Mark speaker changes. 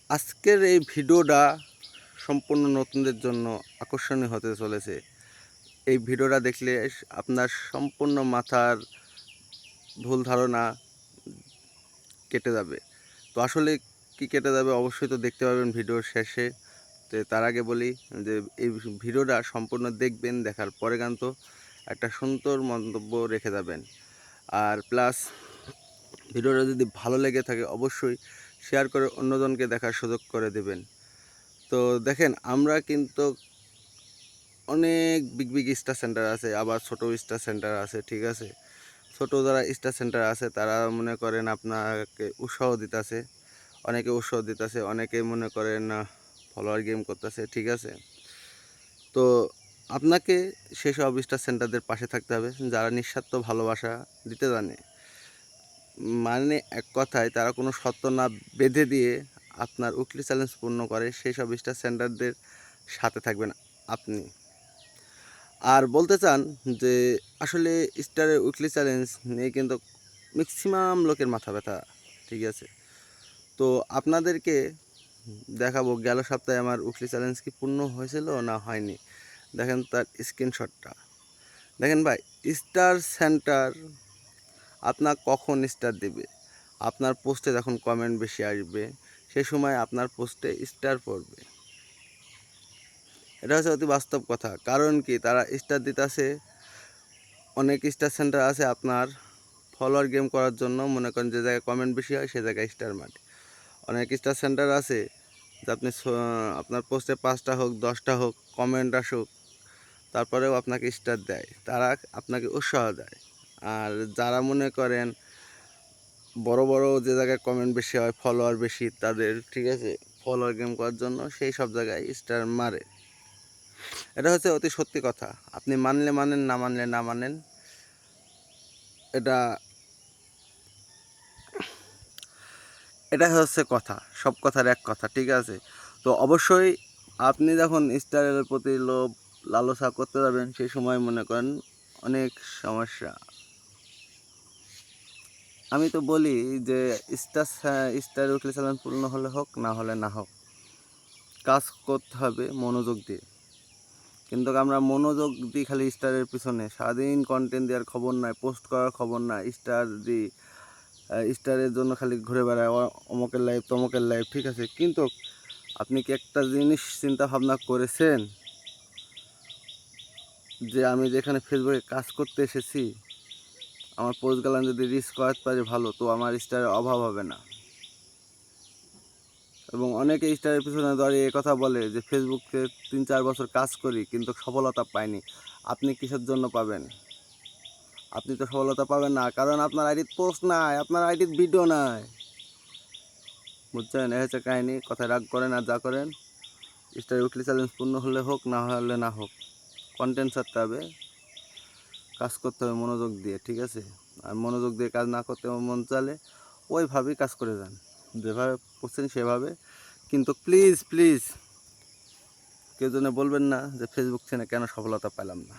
Speaker 1: আজকের এই ভিডিওটা সম্পূর্ণ নতুনদের জন্য আকর্ষণীয় হতে চলেছে। এই ভিডিওটা দেখলে আপনার সম্পূর্ণ মাথার ভুল ধারণা কেটে যাবে। তো আসলে কি কেটে যাবে অবশ্যই তো দেখতে পাবেন ভিডিওর শেষে। তো তার আগে বলি যে এই ভিডিওটা সম্পূর্ণ দেখবেন, দেখার পরে কিন্তু একটা সুন্দর মন্তব্য রেখে যাবেন। আর প্লাস ভিডিওটা যদি ভালো লেগে থাকে অবশ্যই শেয়ার করে অন্যজনকে দেখার সুযোগ করে দেবেন। তো দেখেন, আমরা কিন্তু অনেক বিগ বিগ স্টার সেন্টার আছে, আবার ছোট স্টার সেন্টার আছে, ঠিক আছে। ছোট যারা স্টার সেন্টার আছে তারা মনে করেন আপনাকে উৎসাহ দিতেছে, অনেকে উৎসাহ দিতেছে, অনেকে মনে করেন ফলোয়ার গেম করতেছে, ঠিক আছে। তো আপনাকে সেসব স্টার সেন্টারদের পাশে থাকতে হবে যারা নিঃস্বার্থ ভালোবাসা দিতে জানে। মানে এক কথায় তারা কোনো শর্ত না বেঁধে দিয়ে আপনার উইকলি চ্যালেঞ্জ পূর্ণ করে, সেই সব স্টার সেন্টারদের সাথে থাকবেন আপনি। আর বলতে চান যে আসলে স্টারের উইকলি চ্যালেঞ্জ নিয়ে কিন্তু ম্যাক্সিমাম লোকের মাথা ব্যথা, ঠিক আছে। তো আপনাদেরকে দেখাবো গেল সপ্তাহে আমার উইকলি চ্যালেঞ্জ কি পূর্ণ হয়েছিল না হয়নি। দেখেন তার স্ক্রিনশটটা। দেখেন ভাই, স্টার সেন্টার আপনার কখন স্টার দেবে? আপনার পোস্টে যখন কমেন্ট বেশি আসবে সেই সময় আপনার পোস্টে স্টার পড়বে। এটা হচ্ছে অতি বাস্তব কথা। কারণ কি, তারা স্টার দিতেছে, অনেক স্টার সেন্টার আছে আপনার ফলোয়ার গেম করার জন্য, মনে করেন যে জায়গায় কমেন্ট বেশি হয় সে জায়গায় স্টার মারে। অনেক স্টার সেন্টার আছে যে আপনি আপনার পোস্টে 5টা হোক 10টা হোক কমেন্ট আসুক তারপরেও আপনাকে স্টার দেয়, তারা আপনাকে উৎসাহ দেয়। আর যারা মনে করেন বড় বড় যে জায়গায় কমেন্ট বেশি হয়, ফলোয়ার বেশি তাদের, ঠিক আছে, ফলোয়ার গেম করার জন্য সেই সব জায়গায় স্টার মারে। এটা হচ্ছে অতি সত্যি কথা। আপনি মানলে মানেন, না মানলে না মানেন, এটা এটাই হচ্ছে কথা, সব কথার এক কথা, ঠিক আছে। তো অবশ্যই আপনি যখন স্টারের প্রতি লোভ লালসা করতে যাবেন সেই সময় মনে করেন অনেক সমস্যা। আমি তো বলি যে স্টার উইকলি চ্যালেঞ্জ পূর্ণ হলে হোক, না হলে না হোক, কাজ করতে হবে মনোযোগ দিয়ে। কিন্তু আমরা মনোযোগ দিই খালি স্টারের পিছনে, সারাদিন কন্টেন্ট দেওয়ার খবর নাই, পোস্ট করার খবর নাই, স্টার দিই, স্টারের জন্য খালি ঘুরে বেড়ায় অমুকের লাইভ তমুকের লাইভ, ঠিক আছে। কিন্তু আপনি কি একটা জিনিস চিন্তা ভাবনা করেছেন যে আমি যেখানে ফেসবুকে কাজ করতে এসেছি, আমার পোস্টগুলো যদি রিচ করাতে পারি ভালো, তো আমার স্টারের অভাব হবে না। এবং অনেকে স্টারের পিছনে দাঁড়িয়ে কথা বলে যে ফেসবুকে 3-4 বছর কাজ করি কিন্তু সফলতা পাইনি। আপনি কিসের জন্য পাবেন? আপনি তো সফলতা পাবেন না, কারণ আপনার আইডির পোস্ট নাই, আপনার আইডির ভিডিও নাই। বুঝছেন? এই হচ্ছে কাহিনি। কথায় রাগ করেন আর যা করেন, স্টার উইকলি চ্যালেঞ্জ পূর্ণ হলে হোক, না হলে না হোক, কন্টেন্ট ছাড়তে হবে, কাজ করতে হবে মনোযোগ দিয়ে, ঠিক আছে। আর মনোযোগ দিয়ে কাজ না করতে মন চালে ওইভাবেই কাজ করে যান, যেভাবে করছেন সেভাবে। কিন্তু প্লিজ প্লিজ কেউ যেন বলবেন না যে ফেসবুক ছেড়ে কেন সফলতা পেলাম না।